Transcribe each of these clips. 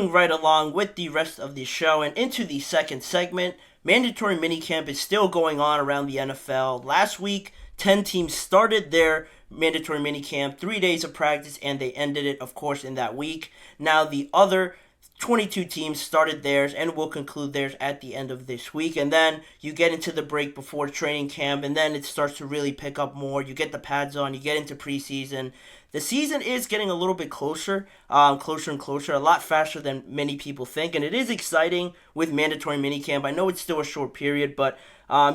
moving right along with the rest of the show and into the second segment, mandatory minicamp is still going on around the NFL. Last week, 10 teams started their mandatory minicamp, 3 days of practice, and they ended it, of course, in that week. Now, the other 22 teams started theirs and will conclude theirs at the end of this week. And then you get into the break before training camp, and then it starts to really pick up more. You get the pads on, you get into preseason. The season is getting a little bit closer and closer, a lot faster than many people think. And it is exciting with mandatory minicamp. I know it's still a short period, but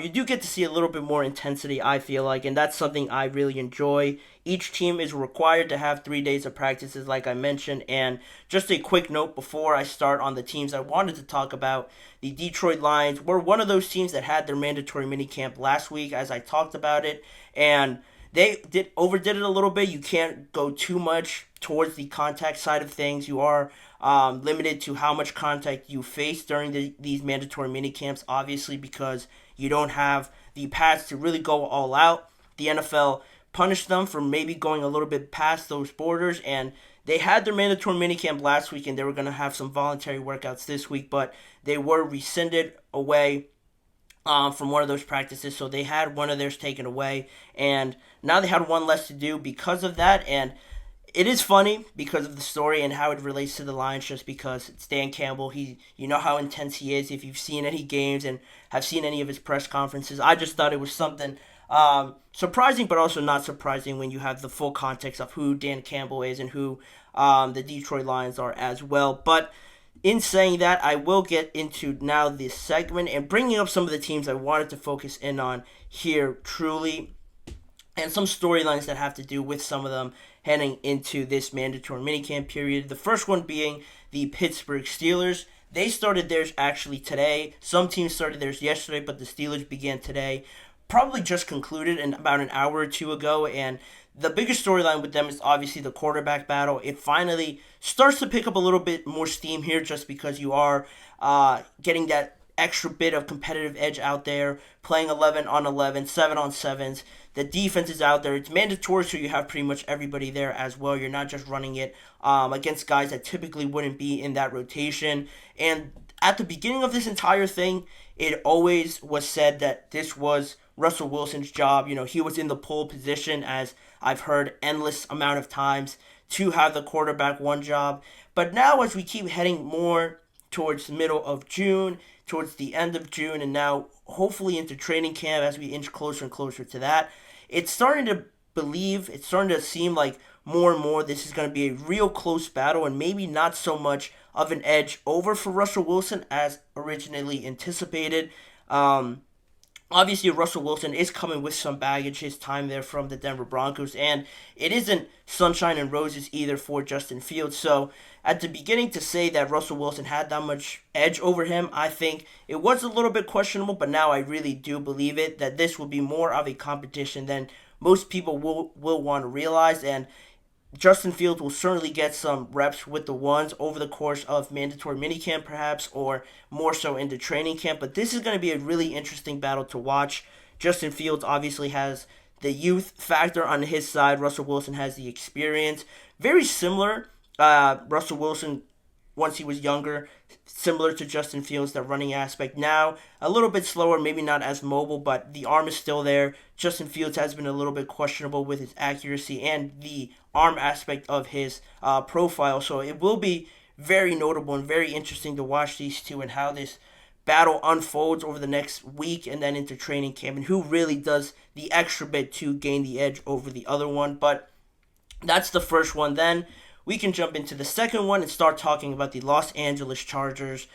you do get to see a little bit more intensity, I feel like, and that's something I really enjoy. Each team is required to have 3 days of practices, like I mentioned. And just a quick note before I start on the teams I wanted to talk about, the Detroit Lions were one of those teams that had their mandatory minicamp last week, as I talked about it, and they overdid it a little bit. You can't go too much towards the contact side of things. You are limited to how much contact you face during these mandatory minicamps, obviously, because you don't have the pads to really go all out. The NFL punished them for maybe going a little bit past those borders, and they had their mandatory minicamp last week, and they were going to have some voluntary workouts this week, but they were rescinded away from one of those practices, so they had one of theirs taken away, and now they had one less to do because of that. And it is funny because of the story and how it relates to the Lions, just because it's Dan Campbell. You know how intense he is if you've seen any games and have seen any of his press conferences. I just thought it was something surprising, but also not surprising when you have the full context of who Dan Campbell is and who the Detroit Lions are as well. But in saying that, I will get into now this segment and bringing up some of the teams I wanted to focus in on here truly, and some storylines that have to do with some of them heading into this mandatory minicamp period. The first one being the Pittsburgh Steelers. They started theirs actually today. Some teams started theirs yesterday, but the Steelers began today. Probably just concluded in about an hour or two ago, and the biggest storyline with them is obviously the quarterback battle. It finally starts to pick up a little bit more steam here, just because you are getting that extra bit of competitive edge out there, playing 11 on 11, 7 on 7s. The defense is out there. It's mandatory, so you have pretty much everybody there as well. You're not just running it against guys that typically wouldn't be in that rotation. And at the beginning of this entire thing, it always was said that this was Russell Wilson's job. You know, he was in the pole position, as I've heard endless amount of times, to have the quarterback one job. But now, as we keep heading more towards the middle of June, towards the end of June, and now hopefully into training camp as we inch closer and closer to that, it's starting to seem like more and more this is going to be a real close battle, and maybe not so much of an edge over for Russell Wilson as originally anticipated. Obviously, Russell Wilson is coming with some baggage, his time there from the Denver Broncos, and it isn't sunshine and roses either for Justin Fields. So at the beginning, to say that Russell Wilson had that much edge over him, I think it was a little bit questionable, but now I really do believe it, that this will be more of a competition than most people will want to realize, and Justin Fields will certainly get some reps with the ones over the course of mandatory minicamp, perhaps, or more so into training camp. But this is going to be a really interesting battle to watch. Justin Fields obviously has the youth factor on his side. Russell Wilson has the experience. Very similar. Russell Wilson, once he was younger, similar to Justin Fields, that running aspect. Now, a little bit slower, maybe not as mobile, but the arm is still there. Justin Fields has been a little bit questionable with his accuracy and the arm aspect of his profile. So it will be very notable and very interesting to watch these two and how this battle unfolds over the next week and then into training camp, and who really does the extra bit to gain the edge over the other one. But that's the first one. Then we can jump into the second one and start talking about the Los Angeles Chargers.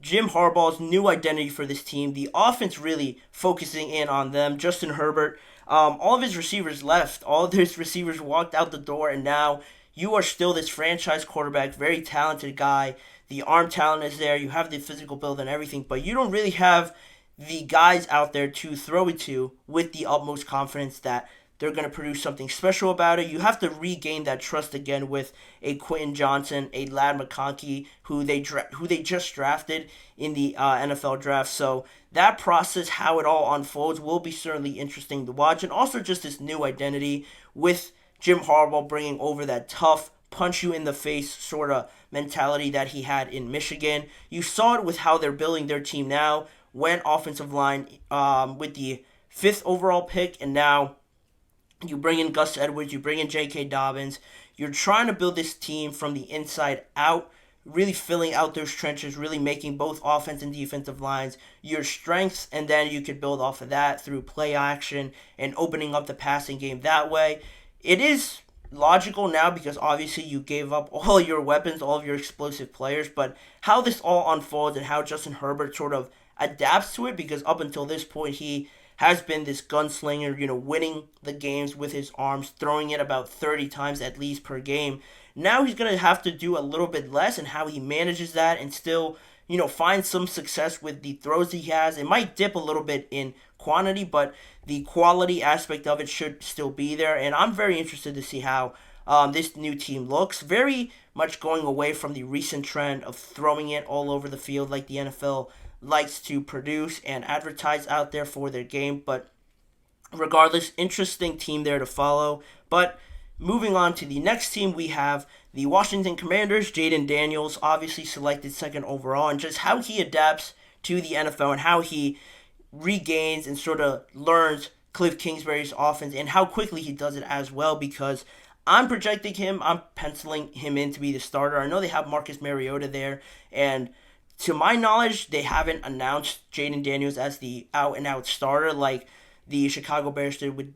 Jim Harbaugh's new identity for this team, the offense really focusing in on them. Justin Herbert, all of his receivers left. All of his receivers walked out the door, and now you are still this franchise quarterback, very talented guy. The arm talent is there. You have the physical build and everything, but you don't really have the guys out there to throw it to with the utmost confidence that they're going to produce something special about it. You have to regain that trust again with a Quentin Johnson, a Ladd McConkey, who they just drafted in the NFL draft. So that process, how it all unfolds, will be certainly interesting to watch. And also just this new identity with Jim Harbaugh bringing over that tough punch you in the face sort of mentality that he had in Michigan. You saw it with how they're building their team now. Went offensive line with the 5th overall pick, and now you bring in Gus Edwards, you bring in J.K. Dobbins. You're trying to build this team from the inside out, really filling out those trenches, really making both offense and defensive lines your strengths, and then you could build off of that through play action and opening up the passing game that way. It is logical now because obviously you gave up all your weapons, all of your explosive players, but how this all unfolds and how Justin Herbert sort of adapts to it, because up until this point he has been this gunslinger, winning the games with his arms, throwing it about 30 times at least per game. Now he's going to have to do a little bit less, and how he manages that and still, find some success with the throws he has. It might dip a little bit in quantity, but the quality aspect of it should still be there. And I'm very interested to see how this new team looks. Very much going away from the recent trend of throwing it all over the field like the NFL likes to produce and advertise out there for their game. But regardless, interesting team there to follow. But moving on to the next team, we have the Washington Commanders. Jaden Daniels, obviously selected 2nd overall, and just how he adapts to the NFL and how he regains and sort of learns Cliff Kingsbury's offense and how quickly he does it as well, because I'm penciling him in to be the starter. I know they have Marcus Mariota there, and to my knowledge, they haven't announced Jaden Daniels as the out-and-out starter like the Chicago Bears did with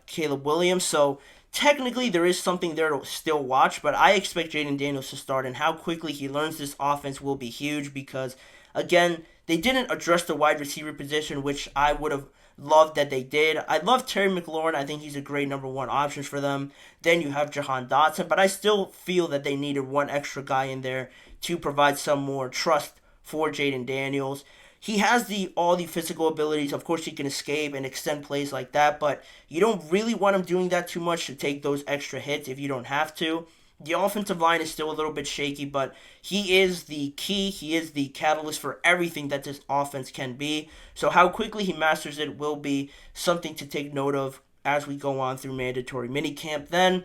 Caleb Williams. So technically, there is something there to still watch, but I expect Jaden Daniels to start, and how quickly he learns this offense will be huge because, again, they didn't address the wide receiver position, which I would have loved that they did. I love Terry McLaurin. I think he's a great number 1 option for them. Then you have Jahan Dotson, but I still feel that they needed one extra guy in there to provide some more trust for Jaden Daniels. He has all the physical abilities. Of course, he can escape and extend plays like that, but you don't really want him doing that too much to take those extra hits if you don't have to. The offensive line is still a little bit shaky, but he is the key. He is the catalyst for everything that this offense can be. So how quickly he masters it will be something to take note of as we go on through mandatory minicamp. Then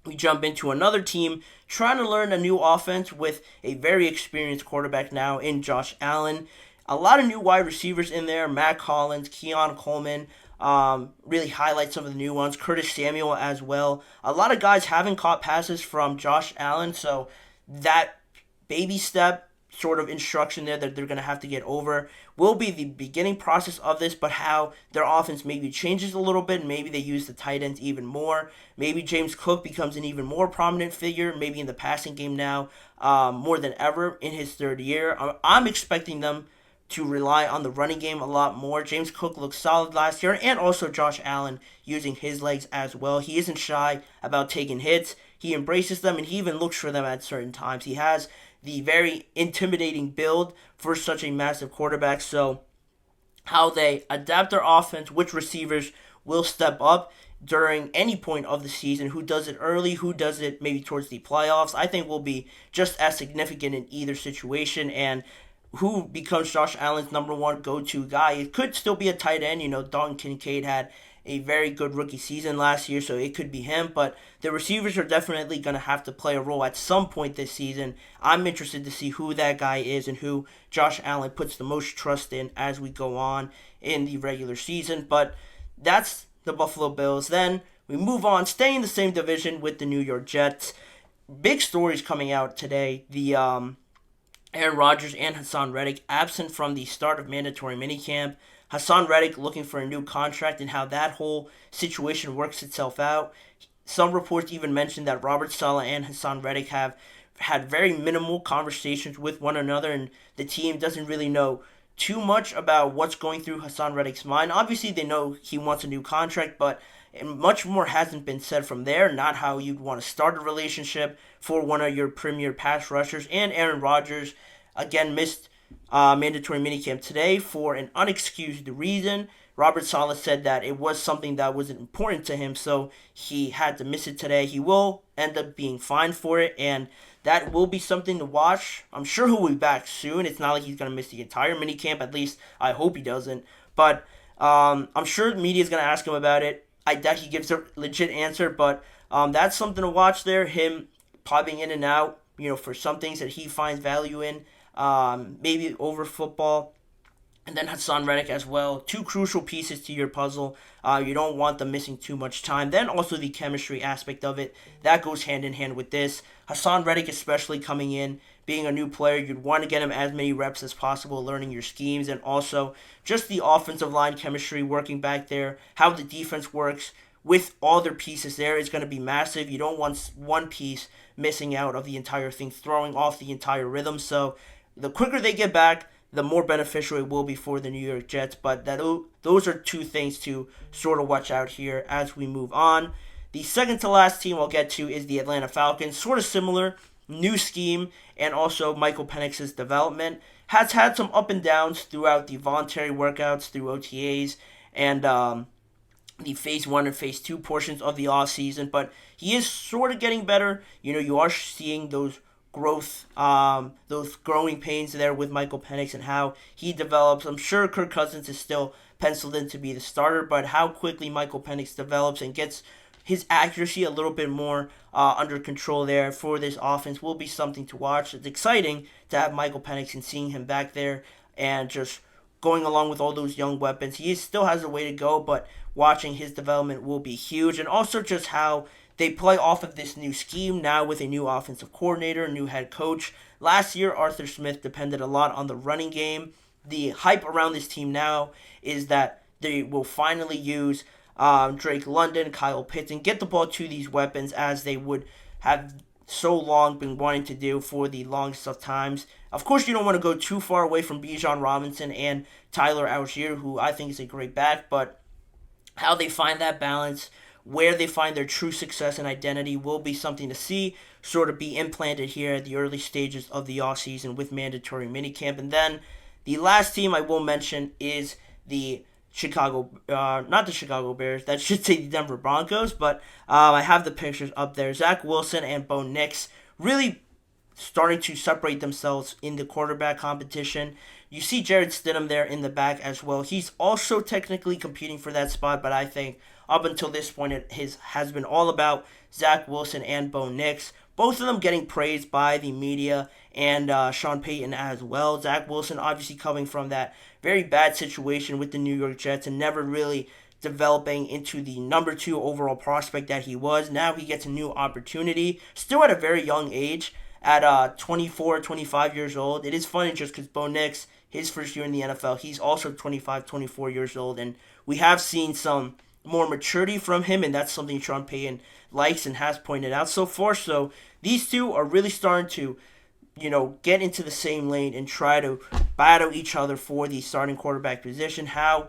we jump into another team trying to learn a new offense with a very experienced quarterback now in Josh Allen. A lot of new wide receivers in there. Matt Collins, Keon Coleman, really highlight some of the new ones. Curtis Samuel as well. A lot of guys haven't caught passes from Josh Allen, so that baby step sort of instruction there that they're going to have to get over will be the beginning process of this, but how their offense maybe changes a little bit. Maybe they use the tight ends even more. Maybe James Cook becomes an even more prominent figure, maybe in the passing game now, more than ever in his 3rd year. I'm expecting them to rely on the running game a lot more. James Cook looked solid last year, and also Josh Allen using his legs as well. He isn't shy about taking hits. He embraces them, and he even looks for them at certain times. He has the very intimidating build for such a massive quarterback. So how they adapt their offense, which receivers will step up during any point of the season, who does it early, who does it maybe towards the playoffs, I think will be just as significant in either situation. And who becomes Josh Allen's number 1 go-to guy. It could still be a tight end. Dalton Kincaid had a very good rookie season last year, so it could be him. But the receivers are definitely going to have to play a role at some point this season. I'm interested to see who that guy is and who Josh Allen puts the most trust in as we go on in the regular season. But that's the Buffalo Bills. Then we move on, stay in the same division with the New York Jets. Big stories coming out today. The Aaron Rodgers and Hassan Reddick absent from the start of mandatory minicamp. Hassan Reddick looking for a new contract, and how that whole situation works itself out. Some reports even mentioned that Robert Saleh and Hassan Reddick have had very minimal conversations with one another, and the team doesn't really know too much about what's going through Hassan Reddick's mind. Obviously, they know he wants a new contract, but much more hasn't been said from there. Not how you'd want to start a relationship for one of your premier pass rushers. And Aaron Rodgers, again, missed mandatory minicamp today for an unexcused reason. Robert Saleh said that it was something that wasn't important to him, so he had to miss it today. He will end up being fined for it, and that will be something to watch. I'm sure he'll be back soon. It's not like he's going to miss the entire minicamp. At least I hope he doesn't. But I'm sure the media is going to ask him about it. I doubt he gives a legit answer, but that's something to watch there. Him popping in and out, for some things that he finds value in, maybe over football. And then Hassan Reddick as well. Two crucial pieces to your puzzle. You don't want them missing too much time. Then also the chemistry aspect of it. That goes hand in hand with this. Hassan Reddick especially coming in, being a new player, you'd want to get him as many reps as possible, learning your schemes. And also just the offensive line chemistry working back there. How the defense works with all their pieces there is going to be massive. You don't want one piece missing out of the entire thing, throwing off the entire rhythm. So the quicker they get back, the more beneficial it will be for the New York Jets. But those are two things to sort of watch out here as we move on. The second to last team I'll get to is the Atlanta Falcons. Sort of similar, new scheme, and also Michael Penix's development. Has had some up and downs throughout the voluntary workouts, through OTAs, and the phase 1 and phase 2 portions of the off season. But he is sort of getting better. You are seeing those growing pains there with Michael Penix and how he develops. I'm sure Kirk Cousins is still penciled in to be the starter, but how quickly Michael Penix develops and gets his accuracy a little bit more under control there for this offense will be something to watch. It's exciting to have Michael Penix and seeing him back there and just going along with all those young weapons. He still has a way to go, but watching his development will be huge. And also just how they play off of this new scheme now with a new offensive coordinator, new head coach. Last year, Arthur Smith depended a lot on the running game. The hype around this team now is that they will finally use Drake London, Kyle Pitts, and get the ball to these weapons as they would have so long been wanting to do for the longest of times. Of course, you don't want to go too far away from Bijan Robinson and Tyler Algier, who I think is a great back, but how they find that balance, where they find their true success and identity will be something to see sort of be implanted here at the early stages of the offseason with mandatory minicamp. And then the last team I will mention is the not the Chicago Bears, that should say the Denver Broncos, but I have the pictures up there. Zach Wilson and Bo Nix really starting to separate themselves in the quarterback competition. You see Jared Stidham there in the back as well. He's also technically competing for that spot, but I think up until this point it has been all about Zach Wilson and Bo Nix. Both of them getting praised by the media and Sean Payton as well. Zach Wilson obviously coming from that very bad situation with the New York Jets and never really developing into the number 2 overall prospect that he was. Now he gets a new opportunity, still at a very young age, at 24, 25 years old. It is funny just because Bo Nix, his first year in the NFL, he's also 25, 24 years old, and we have seen some more maturity from him, and that's something Sean Payton likes and has pointed out so far. So these two are really starting to, get into the same lane and try to battle each other for the starting quarterback position. How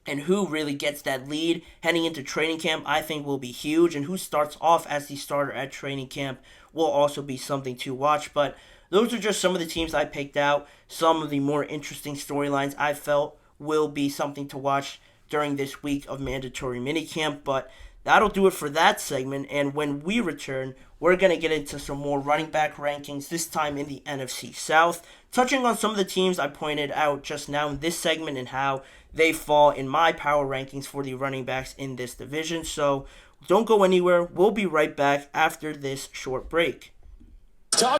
and who really gets that lead heading into training camp, I think, will be huge. And who starts off as the starter at training camp will also be something to watch. But those are just some of the teams I picked out. Some of the more interesting storylines I felt will be something to watch during this week of mandatory minicamp. But that'll do it for that segment. And when we return, we're going to get into some more running back rankings, this time in the NFC South, touching on some of the teams I pointed out just now in this segment and how they fall in my power rankings for the running backs in this division. So don't go anywhere. We'll be right back after this short break.